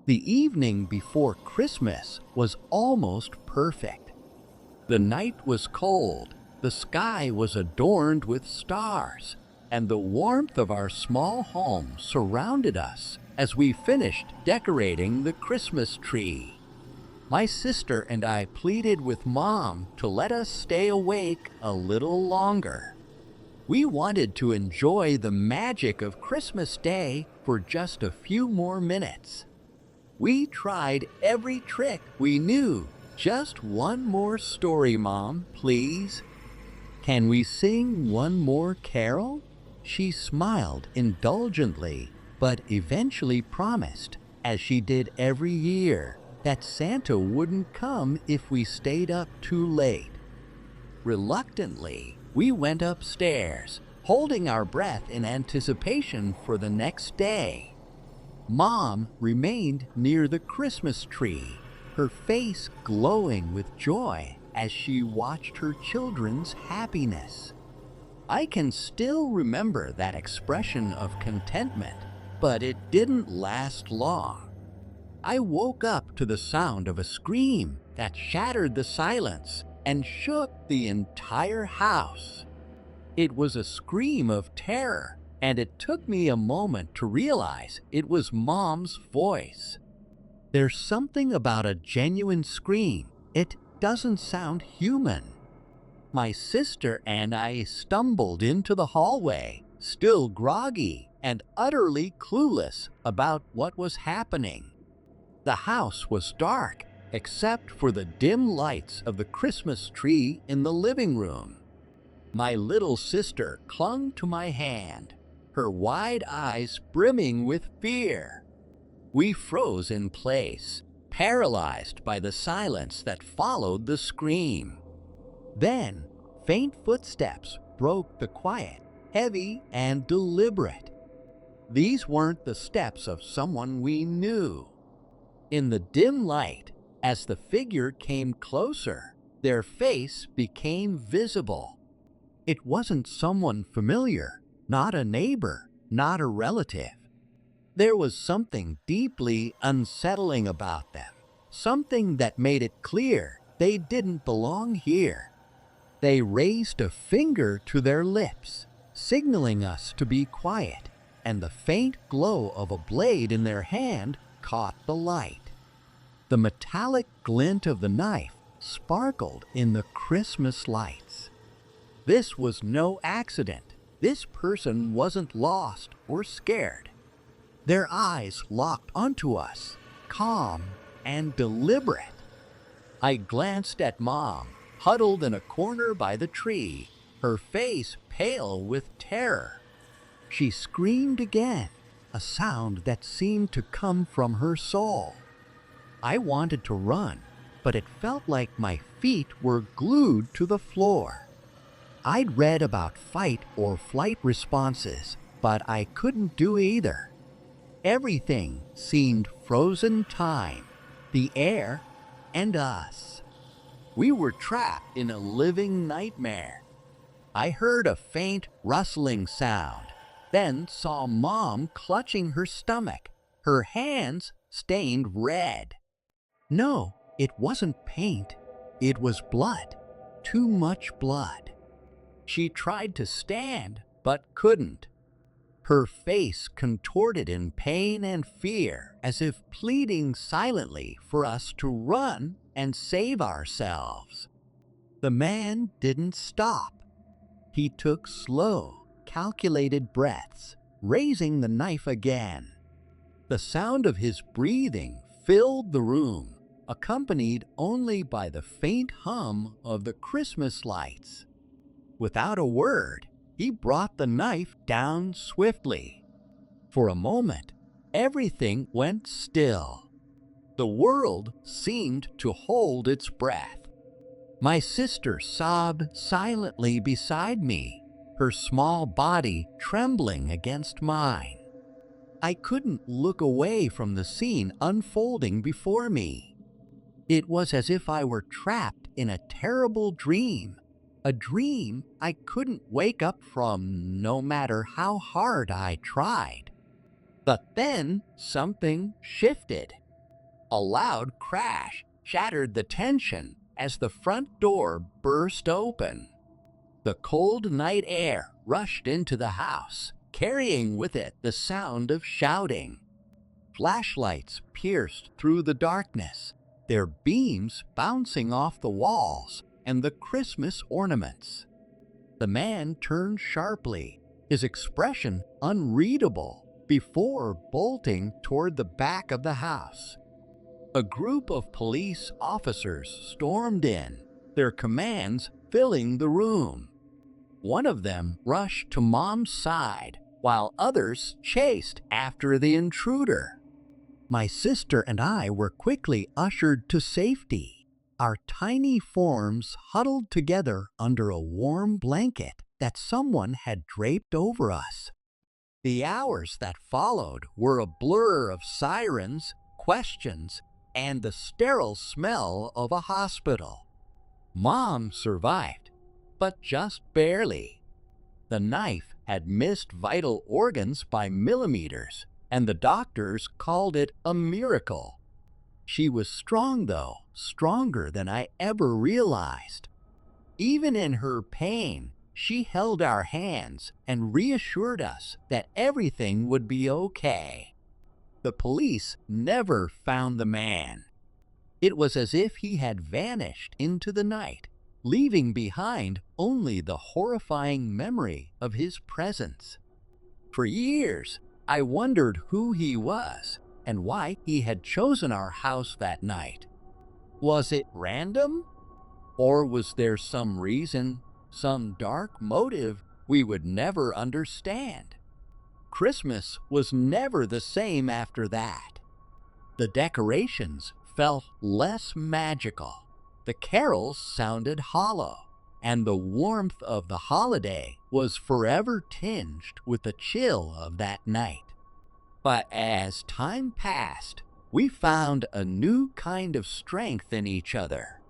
The evening before Christmas was almost perfect. The night was cold, the sky was adorned with stars, and the warmth of our small home surrounded us as we finished decorating the Christmas tree. My sister and I pleaded with Mom to let us stay awake a little longer. We wanted to enjoy the magic of Christmas Day for just a few more minutes. We tried every trick we knew. Just one more story, Mom, please. Can we sing one more carol? She smiled indulgently, but eventually promised, as she did every year, that Santa wouldn't come if we stayed up too late. Reluctantly, we went upstairs, holding our breath in anticipation for the next day. Mom remained near the Christmas tree, her face glowing with joy as she watched her children's happiness. I can still remember that expression of contentment, but it didn't last long. I woke up to the sound of a scream that shattered the silence and shook the entire house. It was a scream of terror, and it took me a moment to realize it was Mom's voice. There's something about a genuine scream. It doesn't sound human. My sister and I stumbled into the hallway, still groggy and utterly clueless about what was happening. The house was dark, except for the dim lights of the Christmas tree in the living room. My little sister clung to my hand, her wide eyes brimming with fear. We froze in place, paralyzed by the silence that followed the scream. Then, faint footsteps broke the quiet, heavy and deliberate. These weren't the steps of someone we knew. In the dim light, as the figure came closer, their face became visible. It wasn't someone familiar, not a neighbor, not a relative. There was something deeply unsettling about them, something that made it clear they didn't belong here. They raised a finger to their lips, signaling us to be quiet, and the faint glow of a blade in their hand caught the light. The metallic glint of the knife sparkled in the Christmas lights. This was no accident. This person wasn't lost or scared. Their eyes locked onto us, calm and deliberate. I glanced at Mom, huddled in a corner by the tree, her face pale with terror. She screamed again, a sound that seemed to come from her soul. I wanted to run, but it felt like my feet were glued to the floor. I'd read about fight or flight responses, but I couldn't do either. Everything seemed frozen time, the air and us. We were trapped in a living nightmare. I heard a faint rustling sound, then saw Mom clutching her stomach, her hands stained red. No, it wasn't paint. It was blood. Too much blood. She tried to stand, but couldn't. Her face contorted in pain and fear, as if pleading silently for us to run and save ourselves. The man didn't stop. He took slow, calculated breaths, raising the knife again. The sound of his breathing filled the room, accompanied only by the faint hum of the Christmas lights. Without a word, he brought the knife down swiftly. For a moment, everything went still. The world seemed to hold its breath. My sister sobbed silently beside me, her small body trembling against mine. I couldn't look away from the scene unfolding before me. It was as if I were trapped in a terrible dream, a dream I couldn't wake up from no matter how hard I tried. But then something shifted. A loud crash shattered the tension as the front door burst open. The cold night air rushed into the house, carrying with it the sound of shouting. Flashlights pierced through the darkness, their beams bouncing off the walls and the Christmas ornaments. The man turned sharply, his expression unreadable, before bolting toward the back of the house. A group of police officers stormed in, their commands filling the room. One of them rushed to Mom's side, while others chased after the intruder. My sister and I were quickly ushered to safety, our tiny forms huddled together under a warm blanket that someone had draped over us. The hours that followed were a blur of sirens, questions, and the sterile smell of a hospital. Mom survived, but just barely. The knife had missed vital organs by millimeters, and the doctors called it a miracle. She was strong, though, stronger than I ever realized. Even in her pain, she held our hands and reassured us that everything would be okay. The police never found the man. It was as if he had vanished into the night, leaving behind only the horrifying memory of his presence. For years, I wondered who he was and why he had chosen our house that night. Was it random? Or was there some reason, some dark motive we would never understand? Christmas was never the same after that. The decorations felt less magical, the carols sounded hollow, and the warmth of the holiday was forever tinged with the chill of that night. But as time passed, we found a new kind of strength in each other.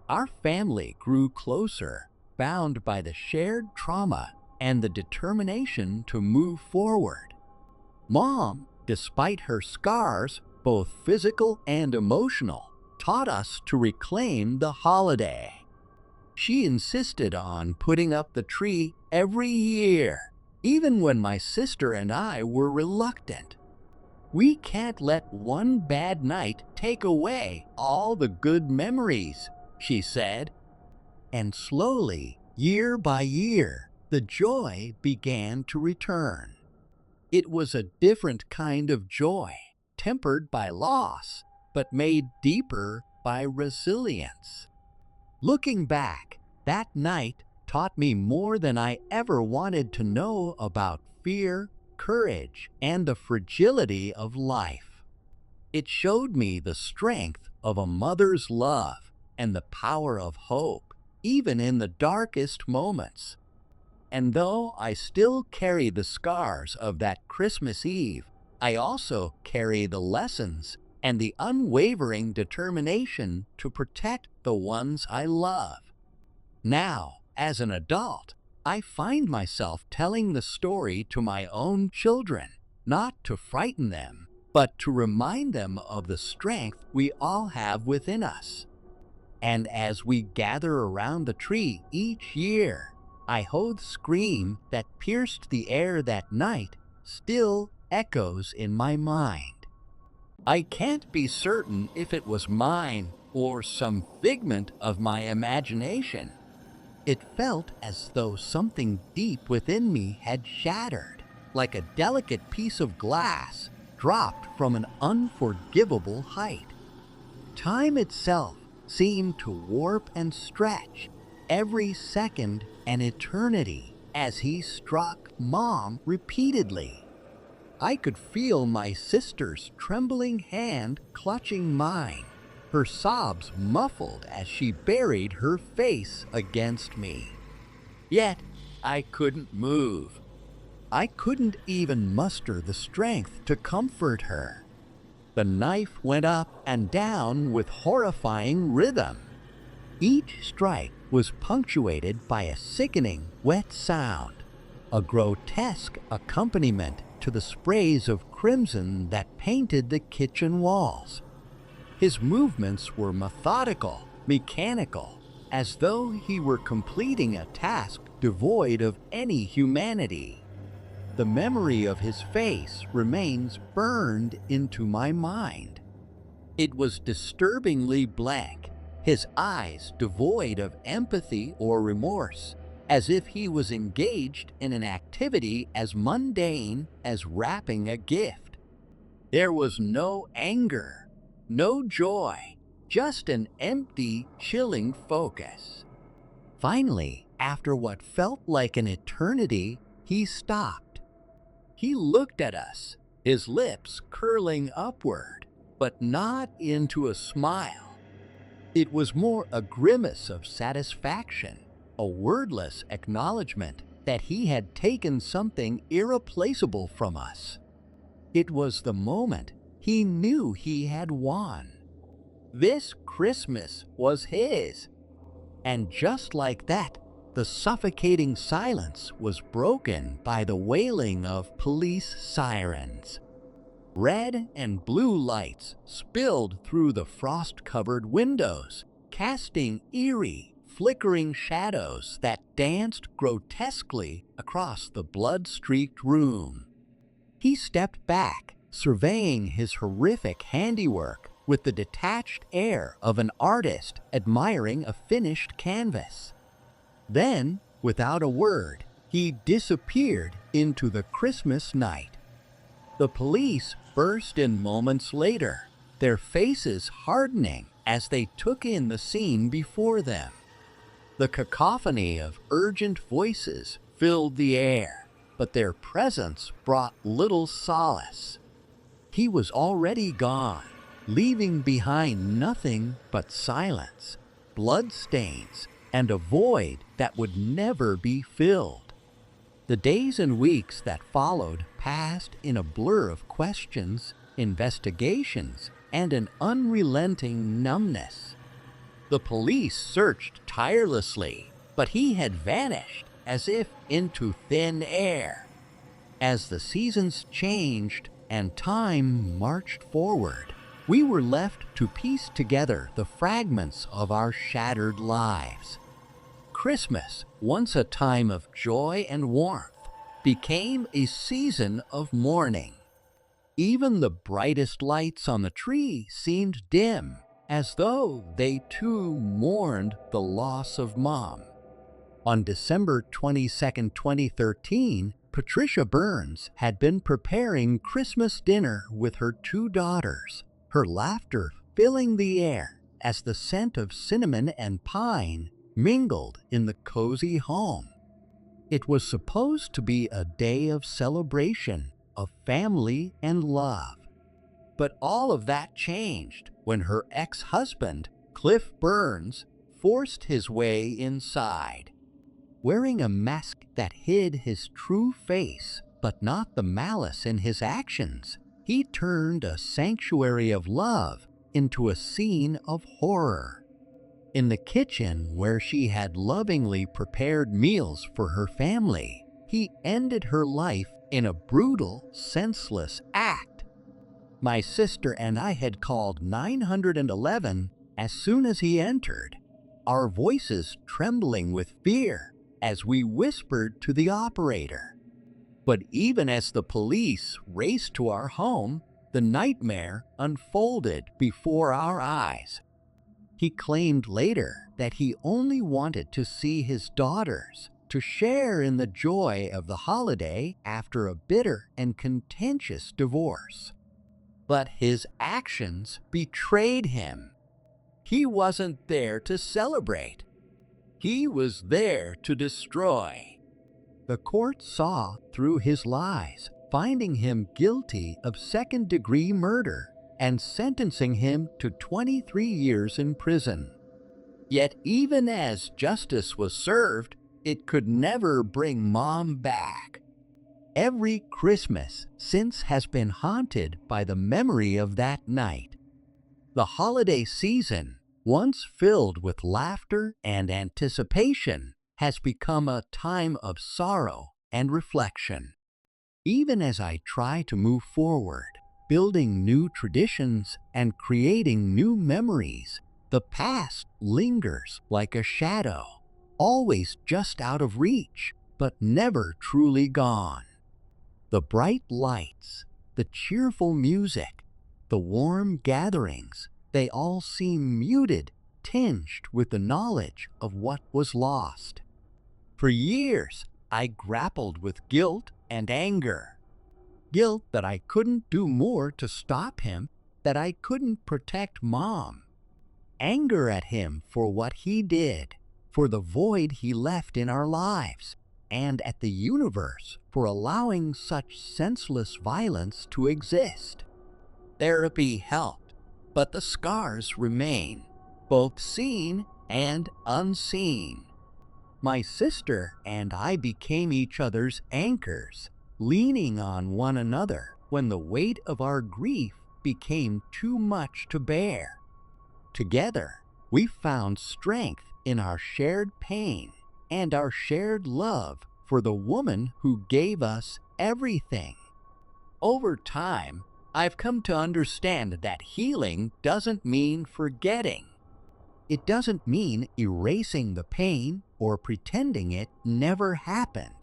Our family grew closer, bound by the shared trauma and the determination to move forward. Mom, despite her scars, both physical and emotional, taught us to reclaim the holiday. She insisted on putting up the tree every year, even when my sister and I were reluctant. We can't let one bad night take away all the good memories, she said. And slowly, year by year, the joy began to return. It was a different kind of joy, tempered by loss, but made deeper by resilience. Looking back, that night taught me more than I ever wanted to know about fear, courage, and the fragility of life. It showed me the strength of a mother's love and the power of hope, even in the darkest moments. And though I still carry the scars of that Christmas Eve, I also carry the lessons and the unwavering determination to protect the ones I love. Now, as an adult, I find myself telling the story to my own children, not to frighten them, but to remind them of the strength we all have within us. And as we gather around the tree each year, I hold the scream that pierced the air that night still echoes in my mind. I can't be certain if it was mine or some figment of my imagination. It felt as though something deep within me had shattered, like a delicate piece of glass dropped from an unforgivable height. Time itself seemed to warp and stretch, every second an eternity, as he struck Mom repeatedly. I could feel my sister's trembling hand clutching mine, her sobs muffled as she buried her face against me. Yet I couldn't move. I couldn't even muster the strength to comfort her. The knife went up and down with horrifying rhythm. Each strike was punctuated by a sickening, wet sound, a grotesque accompaniment to the sprays of crimson that painted the kitchen walls. His movements were methodical, mechanical, as though he were completing a task devoid of any humanity. The memory of his face remains burned into my mind. It was disturbingly blank, his eyes devoid of empathy or remorse, as if he was engaged in an activity as mundane as wrapping a gift. There was no anger, no joy, just an empty, chilling focus. Finally, after what felt like an eternity, he stopped. He looked at us, his lips curling upward, but not into a smile. It was more a grimace of satisfaction, a wordless acknowledgement that he had taken something irreplaceable from us. It was the moment he knew he had won. This Christmas was his. And just like that, the suffocating silence was broken by the wailing of police sirens. Red and blue lights spilled through the frost-covered windows, casting eerie, flickering shadows that danced grotesquely across the blood-streaked room. He stepped back, surveying his horrific handiwork with the detached air of an artist admiring a finished canvas. Then, without a word, he disappeared into the Christmas night. The police burst in moments later, their faces hardening as they took in the scene before them. The cacophony of urgent voices filled the air, but their presence brought little solace. He was already gone, leaving behind nothing but silence, bloodstains, and a void that would never be filled. The days and weeks that followed passed in a blur of questions, investigations, and an unrelenting numbness. The police searched tirelessly, but he had vanished as if into thin air. As the seasons changed and time marched forward, we were left to piece together the fragments of our shattered lives. Christmas, once a time of joy and warmth, became a season of mourning. Even the brightest lights on the tree seemed dim, as though they too mourned the loss of Mom. On December 22, 2013, Patricia Burns had been preparing Christmas dinner with her two daughters, her laughter filling the air as the scent of cinnamon and pine mingled in the cozy home. It was supposed to be a day of celebration, of family and love. But all of that changed when her ex-husband, Cliff Burns, forced his way inside. Wearing a mask that hid his true face, but not the malice in his actions, he turned a sanctuary of love into a scene of horror. In the kitchen, where she had lovingly prepared meals for her family, he ended her life in a brutal, senseless act. My sister and I had called 911 as soon as he entered, our voices trembling with fear as we whispered to the operator. But even as the police raced to our home, the nightmare unfolded before our eyes. He claimed later that he only wanted to see his daughters, to share in the joy of the holiday after a bitter and contentious divorce. But his actions betrayed him. He wasn't there to celebrate. He was there to destroy. The court saw through his lies, finding him guilty of second-degree murder and sentencing him to 23 years in prison. Yet even as justice was served, it could never bring Mom back. Every Christmas since has been haunted by the memory of that night. The holiday season, once filled with laughter and anticipation, has become a time of sorrow and reflection. Even as I try to move forward, building new traditions and creating new memories, the past lingers like a shadow, always just out of reach, but never truly gone. The bright lights, the cheerful music, the warm gatherings, they all seem muted, tinged with the knowledge of what was lost. For years, I grappled with guilt and anger. Guilt that I couldn't do more to stop him, that I couldn't protect Mom. Anger at him for what he did, for the void he left in our lives, and at the universe for allowing such senseless violence to exist. Therapy helped, but the scars remain, both seen and unseen. My sister and I became each other's anchors, leaning on one another when the weight of our grief became too much to bear. Together, we found strength in our shared pain and our shared love for the woman who gave us everything. Over time, I've come to understand that healing doesn't mean forgetting. It doesn't mean erasing the pain or pretending it never happened.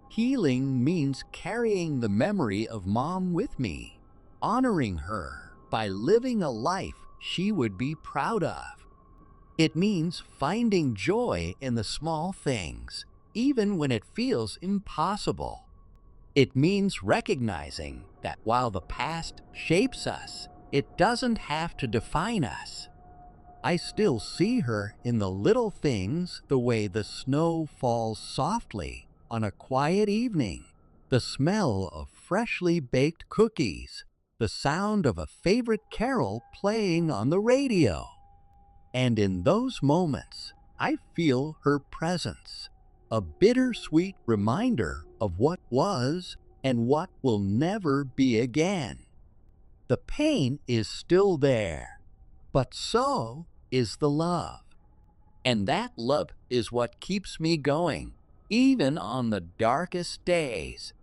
Healing means carrying the memory of Mom with me, honoring her by living a life she would be proud of. It means finding joy in the small things, even when it feels impossible. It means recognizing that while the past shapes us, it doesn't have to define us. I still see her in the little things, the way the snow falls softly on a quiet evening, the smell of freshly baked cookies, the sound of a favorite carol playing on the radio. And in those moments, I feel her presence, a bittersweet reminder of what was and what will never be again. The pain is still there, but so is the love. And that love is what keeps me going, even on the darkest days.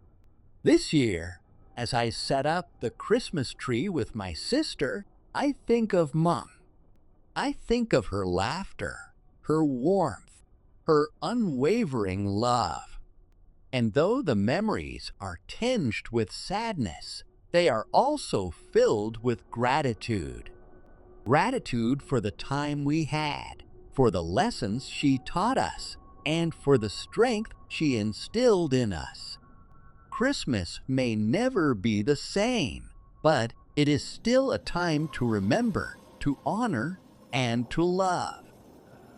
This year, as I set up the Christmas tree with my sister, I think of Mom. I think of her laughter, her warmth, her unwavering love. And though the memories are tinged with sadness, they are also filled with gratitude. Gratitude for the time we had, for the lessons she taught us, and for the strength she instilled in us. Christmas may never be the same, but it is still a time to remember, to honor, and to love.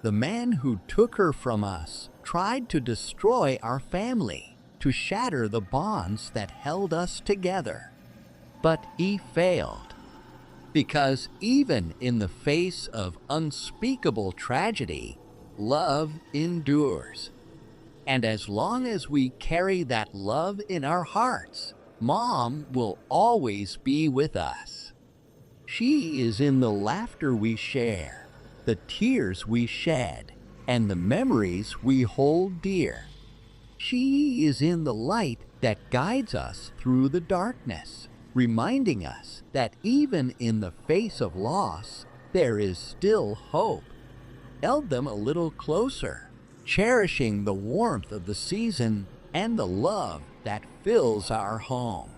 The man who took her from us tried to destroy our family, to shatter the bonds that held us together. But he failed. Because even in the face of unspeakable tragedy, love endures. And as long as we carry that love in our hearts, Mom will always be with us. She is in the laughter we share, the tears we shed, and the memories we hold dear. She is in the light that guides us through the darkness, reminding us that even in the face of loss, there is still hope. Held them a little closer, cherishing the warmth of the season and the love that fills our home.